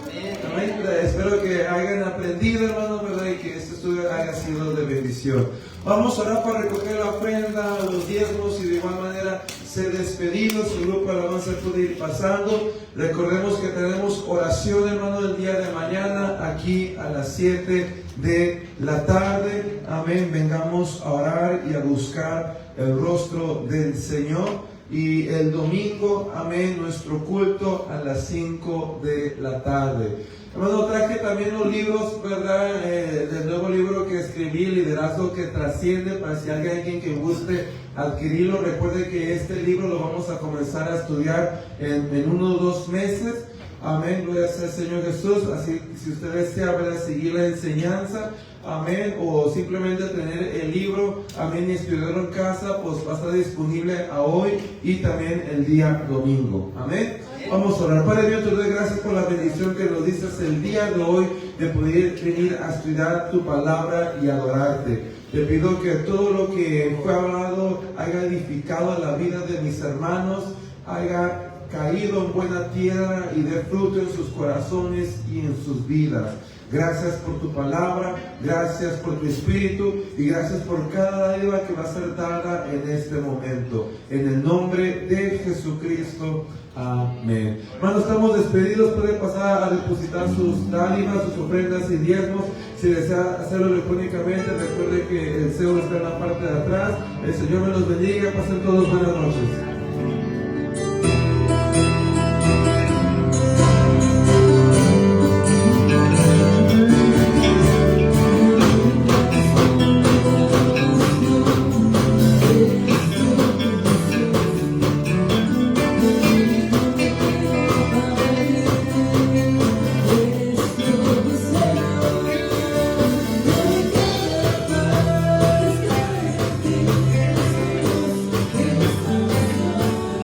Amén. Espero que hayan aprendido, hermanos, ¿verdad? Y que este estudio haya sido de bendición. Vamos a orar para recoger la ofrenda, los diezmos, y de igual manera ser despedidos. El grupo de alabanza puede ir pasando. Recordemos que tenemos oración, hermano, el día de mañana aquí a las 7 de la tarde. Amén. Vengamos a orar y a buscar el rostro del Señor. Y el domingo, amén, nuestro culto a las 5 de la tarde. Hermano, traje también los libros, ¿verdad? Del nuevo libro que escribí, Liderazgo que Trasciende, para si hay alguien que guste adquirirlo. Recuerde que este libro lo vamos a comenzar a estudiar en 1 o 2 meses. Amén, gloria sea al Señor Jesús. Así, si usted desea, ¿verdad?, seguir la enseñanza, amén, o simplemente tener el libro, amén, y estudiarlo en casa, pues va a estar disponible a hoy y también el día domingo, amén. Vamos a orar. Padre Dios, te doy gracias por la bendición que nos dices el día de hoy de poder venir a estudiar tu palabra y adorarte. Te pido que todo lo que fue hablado haya edificado la vida de mis hermanos, haya caído en buena tierra y dé fruto en sus corazones y en sus vidas. Gracias por tu palabra, gracias por tu espíritu y gracias por cada dádiva que va a ser dada en este momento. En el nombre de Jesucristo. Amén. Hermanos, estamos despedidos. Pueden pasar a depositar sus dádivas, sus ofrendas y diezmos. Si desea hacerlo electrónicamente, recuerde que el CEO está en la parte de atrás. El Señor me los bendiga. Pasen todos buenas noches.